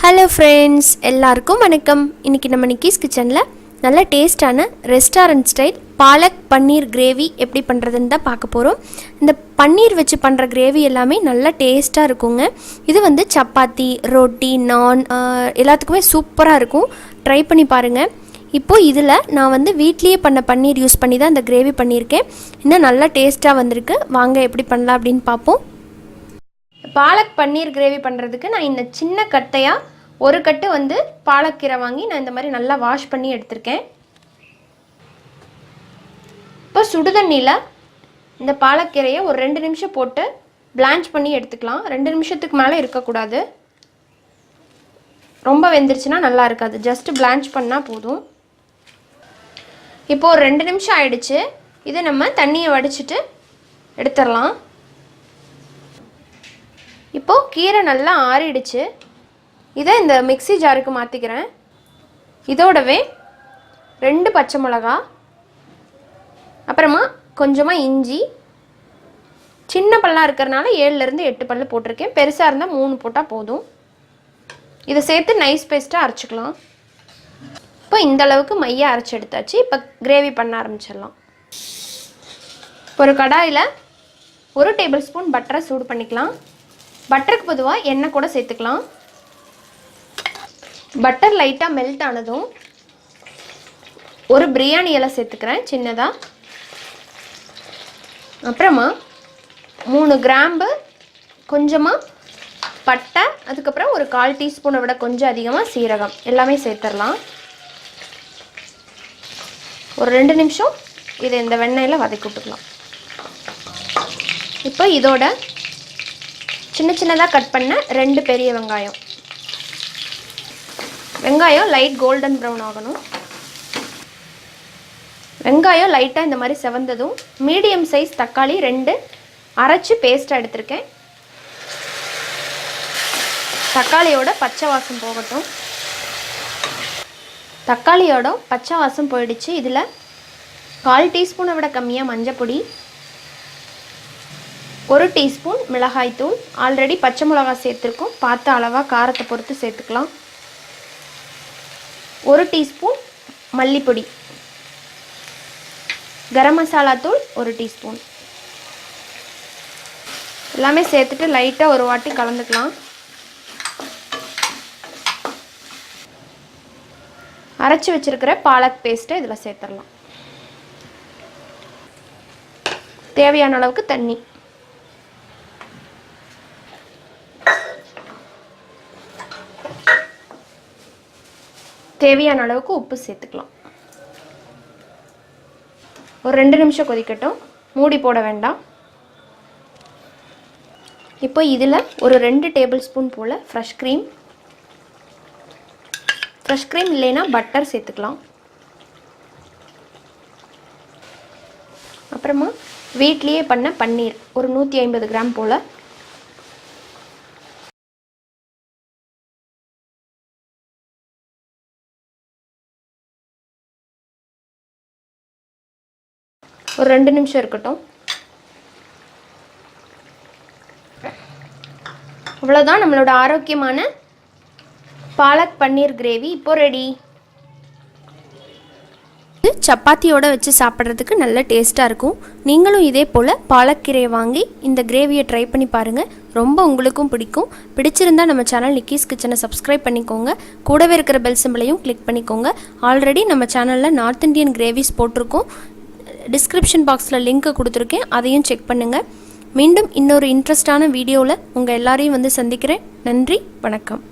Hello friends, எல்லாருக்கும் வணக்கம். இன்றைக்கி நம்ம நிக்கிஸ் கிச்சனில் நல்ல டேஸ்டான ரெஸ்டாரண்ட் ஸ்டைல் பாலக் பன்னீர் கிரேவி எப்படி பண்ணுறதுன்னு தான் பார்க்க போகிறோம். இந்த பன்னீர் வச்சு பண்ணுற கிரேவி எல்லாமே நல்லா டேஸ்ட்டாக இருக்குங்க. இது வந்து சப்பாத்தி, ரொட்டி, நான் எல்லாத்துக்குமே சூப்பராக இருக்கும். ட்ரை பண்ணி பாருங்கள். இப்போது இதில் நான் வந்து வீட்லேயே பண்ண பன்னீர் யூஸ் பண்ணி தான் இந்த கிரேவி பண்ணியிருக்கேன். இன்னும் நல்லா டேஸ்ட்டாக வந்திருக்கு. வாங்க எப்படி பண்ணலாம் அப்படின்னு பார்ப்போம். பாலக் பன்னீர் கிரேவி பண்ணுறதுக்கு நான் இந்த சின்ன கட்டையாக ஒரு கட்டு வந்து பாலக்கீரை வாங்கி நான் இந்த மாதிரி நல்லா வாஷ் பண்ணி எடுத்திருக்கேன். இப்போ சுடுதண்ணியில் இந்த பாலக்கீரையை ஒரு 2 நிமிஷம் போட்டு பிளான்ச் பண்ணி எடுத்துக்கலாம். 2 நிமிஷத்துக்கு மேலே இருக்கக்கூடாது. ரொம்ப வெந்துருச்சுன்னா நல்லா இருக்காது. ஜஸ்ட்டு பிளான்ச் பண்ணால் போதும். இப்போது ஒரு 2 நிமிஷம் ஆயிடுச்சு. இதை நம்ம தண்ணியை வடிச்சிட்டு எடுத்துடலாம். இப்போது கீரை நல்லா ஆறிடுச்சு. இதை இந்த மிக்ஸி ஜாருக்கு மாற்றிக்கிறேன். இதோடவே 2 பச்சை மிளகா, அப்புறமா கொஞ்சமாக இஞ்சி, சின்ன பல்லாக இருக்கிறனால 7லேருந்து 8 பல்லு போட்டிருக்கேன். பெருசாக இருந்தால் 3 போட்டால் போதும். இதை சேர்த்து நைஸ் பேஸ்ட்டாக அரைச்சிக்கலாம். இப்போ இந்த அளவுக்கு மையாக அரைச்சி எடுத்தாச்சு. இப்போ கிரேவி பண்ண ஆரம்பிச்சிடலாம். ஒரு கடாயில் 1 டேபிள் ஸ்பூன் பட்டரை சூடு பண்ணிக்கலாம். பட்டருக்கு பொதுவாக எண்ணெய் கூட சேர்த்துக்கலாம். பட்டர் லைட்டாக மெல்ட் ஆனதும் ஒரு பிரியாணி இலை சேர்த்துக்கிறேன் சின்னதாக. அப்புறமா 3 கிராம்பு, கொஞ்சமாக பட்டை, அதுக்கப்புறம் ஒரு 1/4 டீஸ்பூனை விட கொஞ்சம் அதிகமாக சீரகம் எல்லாமே சேர்த்துடலாம். ஒரு 2 நிமிஷம் இதை இந்த வெண்ணெயில் வதக்கி விட்டுக்கலாம். இப்போ இதோட சின்ன சின்னதாக கட் பண்ண 2 பெரிய வெங்காயம். வெங்காயம் லைட் கோல்டன் ப்ரௌன் ஆகணும். வெங்காயம் லைட்டாக இந்த மாதிரி செவந்ததும் மீடியம் சைஸ் தக்காளி 2 அரைச்சி பேஸ்ட்டாக எடுத்திருக்கேன். தக்காளியோட பச்சை வாசம் போகட்டும். தக்காளியோட பச்சை வாசம் போயிடுச்சு. இதில் 1/4 டீஸ்பூனை விட கம்மியாக மஞ்சப்பொடி, 1 டீஸ்பூன் மிளகாய்த்தூள். ஆல்ரெடி பச்சை மிளகாய் சேர்த்துருக்கோம். பார்த்து அளவாக காரத்தை பொறுத்து சேர்த்துக்கலாம். 1 டீஸ்பூன் மல்லிப்பொடி, கரம் மசாலா தூள் 1 டீஸ்பூன் எல்லாமே சேர்த்துட்டு லைட்டாக ஒரு வாட்டி கலந்துக்கலாம். அரைச்சி வச்சுருக்கிற பாலக் பேஸ்ட்டை இதில் சேர்த்துடலாம். தேவையான அளவுக்கு தண்ணி, தேவையான அளவுக்கு உப்பு சேர்த்துக்கலாம். ஒரு 2 நிமிஷம் கொதிக்கட்டும். மூடி போட வேண்டாம். இப்போ இதில் ஒரு 2 டேபிள் ஸ்பூன் போல் ஃப்ரெஷ் க்ரீம் இல்லைன்னா பட்டர் சேர்த்துக்கலாம். அப்புறமா வீட்லேயே பண்ண பன்னீர் ஒரு 150 கிராம் போல், ஒரு 2 நிமிஷம் இருக்கட்டும். அவ்வளோதான், நம்மளோட ஆரோக்கியமான பாலக் பன்னீர் கிரேவி இப்போ ரெடி. சப்பாத்தியோடு வச்சு சாப்பிட்றதுக்கு நல்ல டேஸ்ட்டாக இருக்கும். நீங்களும் இதே போல் பாலக்கீரையை வாங்கி இந்த கிரேவியை ட்ரை பண்ணி பாருங்கள். ரொம்ப உங்களுக்கும் பிடிக்கும். பிடிச்சிருந்தால் நம்ம சேனல் நிக்கிஸ் கிச்சனை சப்ஸ்கிரைப் பண்ணிக்கோங்க. கூடவே இருக்கிற பெல் சிம்பிளையும் கிளிக் பண்ணிக்கோங்க. ஆல்ரெடி நம்ம சேனலில் நார்த் இந்தியன் கிரேவிஸ் போட்டிருக்கோம். டிஸ்கிரிப்ஷன் பாக்ஸில் லிங்க் கொடுத்துருக்கேன், அதையும் செக் பண்ணுங்கள். மீண்டும் இன்னொரு இன்ட்ரெஸ்டான வீடியோவில் உங்கள் எல்லாரையும் வந்து சந்திக்கிறேன். நன்றி, வணக்கம்.